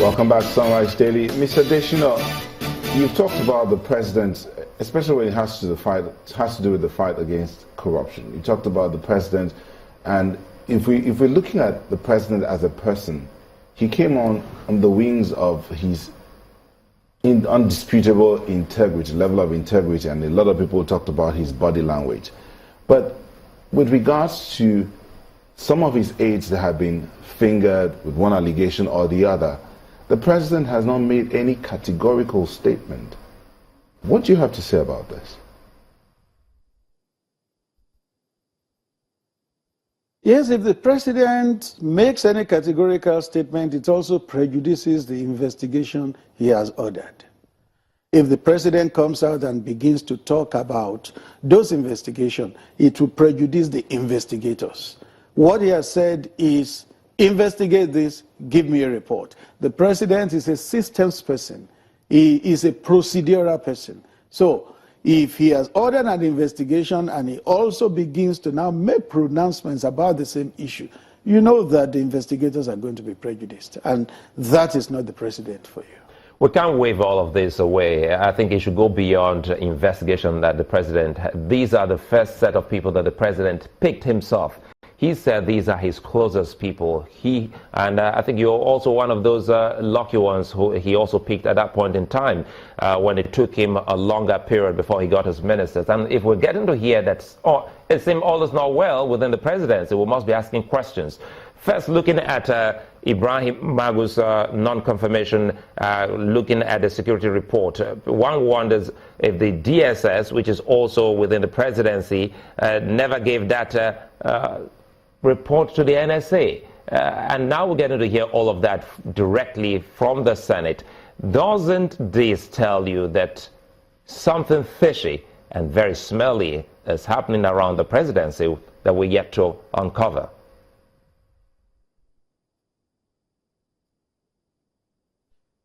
Welcome back to Sunrise Daily. Mr. Adeshina, you've talked about the president, especially when it has to do with the fight against corruption. You talked about the president, and if we're looking at the president as a person, he came on the wings of his undisputable integrity, level of integrity, and a lot of people talked about his body language. But with regards to some of his aides that have been fingered with one allegation or the other, the president has not made any categorical statement. What do you have to say about this? Yes, if the president makes any categorical statement, it also prejudices the investigation he has ordered. If the president comes out and begins to talk about those investigations, it will prejudice the investigators. What he has said is, investigate this, give me a report. The president is a systems person. He is a procedural person. So if he has ordered an investigation and he also begins to now make pronouncements about the same issue, you know that the investigators are going to be prejudiced. And that is not the president for you. We can't wave all of this away. I think it should go beyond investigation that the president, these are the first set of people that the president picked himself. He said these are his closest people. I think you're also one of those lucky ones who he also picked at that point in time when it took him a longer period before he got his ministers. And if we're getting to hear that it seems all is not well within the presidency, we must be asking questions. First, looking at Ibrahim Magu's non-confirmation, looking at the security report, one wonders if the DSS, which is also within the presidency, never gave that report to the NSA. And now we're getting to hear all of that directly from the Senate. Doesn't this tell you that something fishy and very smelly is happening around the presidency that we're yet to uncover?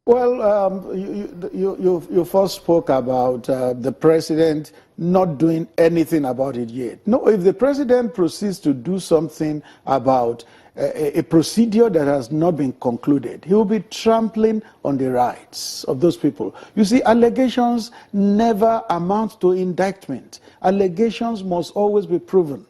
Well, you first spoke about the president not doing anything about it yet. No, if the president proceeds to do something about a procedure that has not been concluded, he will be trampling on the rights of those people. You see, allegations never amount to indictment. Allegations must always be proven.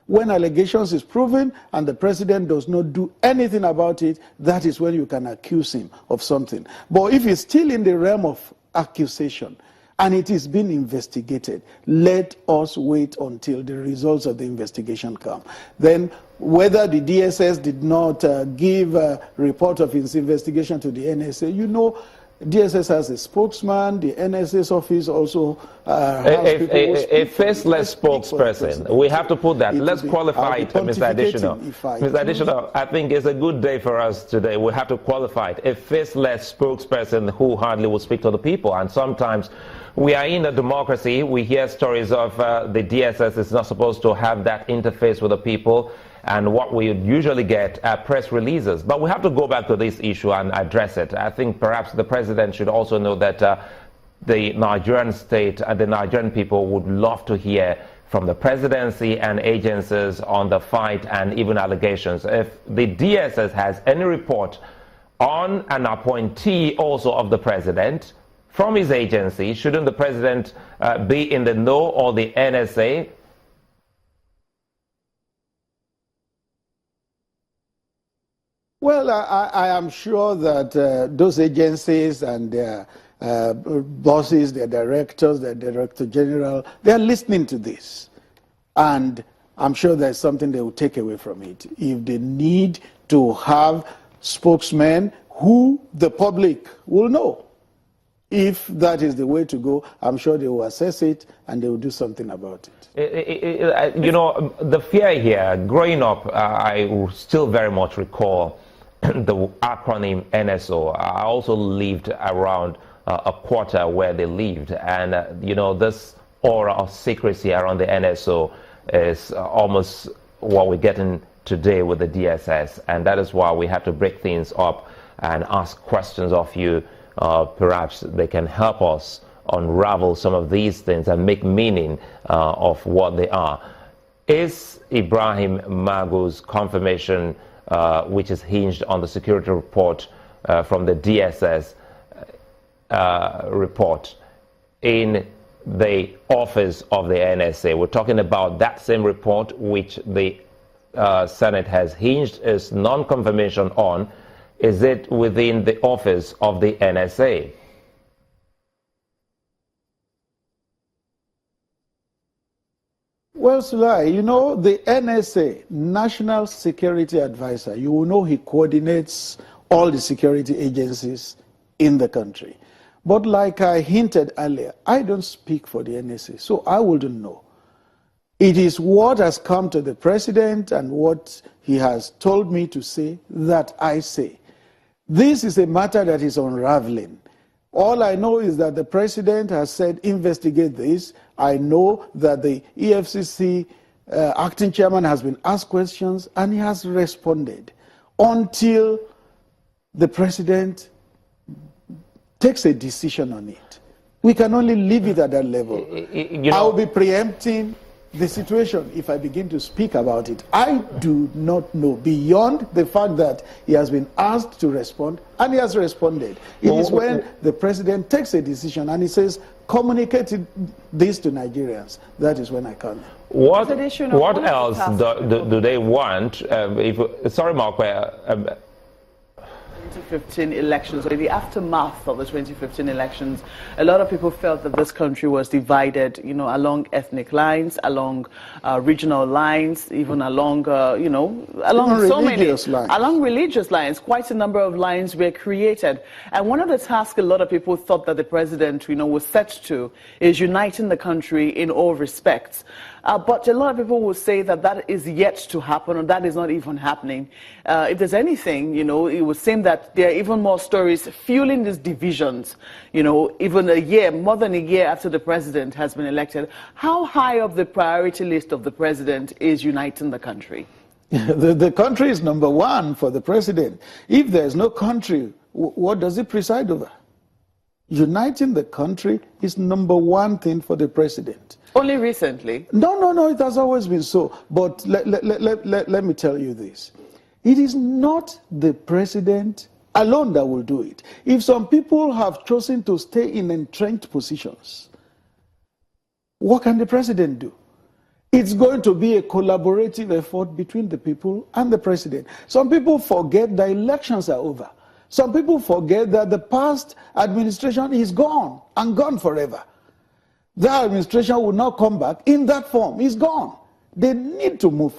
When allegations is proven and the president does not do anything about it, that is when you can accuse him of something. But if it's still in the realm of accusation and it is being investigated, let us wait until the results of the investigation come. Then whether the DSS did not give a report of its investigation to the NSA, you know, DSS has a spokesman, the NSA's office also has a faceless spokesperson. We have to put that. Let's qualify it, Mr. Adeshina. Mr. Adeshina, I think it's a good day for us today. We have to qualify it. A faceless spokesperson who hardly will speak to the people. And sometimes we are in a democracy. We hear stories of the DSS is not supposed to have that interface with the people. And what we usually get are press releases. But we have to go back to this issue and address it. I think perhaps the president should also know that the Nigerian state and the Nigerian people would love to hear from the presidency and agencies on the fight and even allegations. If the DSS has any report on an appointee also of the president from his agency, shouldn't the president be in the know, or the NSA? Well, I am sure that those agencies and their bosses, their directors, their director general, they are listening to this. And I'm sure there's something they will take away from it. If they need to have spokesmen who the public will know, if that is the way to go, I'm sure they will assess it and they will do something about it. You know, the fear here, growing up, I still very much recall the acronym NSO. I also lived around a quarter where they lived, and you know, this aura of secrecy around the NSO is almost what we're getting today with the DSS, and that is why we have to break things up and ask questions of you. Perhaps they can help us unravel some of these things and make meaning of what they are. Is Ibrahim Magu's confirmation, which is hinged on the security report, from the DSS report in the office of the NSA. We're talking about that same report which the Senate has hinged its non-confirmation on. Is it within the office of the NSA? Well, Sulai, you know, the NSA, National Security Advisor, you will know he coordinates all the security agencies in the country. But like I hinted earlier, I don't speak for the NSA, so I wouldn't know. It is what has come to the president and what he has told me to say that I say. This is a matter that is unraveling. All I know is that the president has said, investigate this. I know that the EFCC acting chairman has been asked questions and he has responded. Until the president takes a decision on it, we can only leave it at that level. I will be preempting the situation if I begin to speak about it. I do not know beyond the fact that he has been asked to respond and he has responded. It is when the president takes a decision and he says, communicate this to Nigerians. That is when I come. What else do they want? Sorry, Mark. 2015 elections, or the aftermath of the 2015 elections, a lot of people felt that this country was divided, you know, along ethnic lines, along regional lines, even along, you know, along so many, along religious lines. Quite a number of lines were created. And one of the tasks a lot of people thought that the president, you know, was set to is uniting the country in all respects. But a lot of people will say that that is yet to happen, or that is not even happening. If there's anything, you know, it would seem that there are even more stories fueling these divisions, you know, even a year, more than a year after the president has been elected. How high up the priority list of the president is uniting the country? The country is number one for the president. If there's no country, what does it preside over? Uniting the country is number one thing for the president. Only recently? No, it has always been so. But let me tell you this. It is not the president alone that will do it. If some people have chosen to stay in entrenched positions, what can the president do? It's going to be a collaborative effort between the people and the president. Some people forget that elections are over. Some people forget that the past administration is gone and gone forever. That administration will not come back in that form. It's gone. They need to move forward.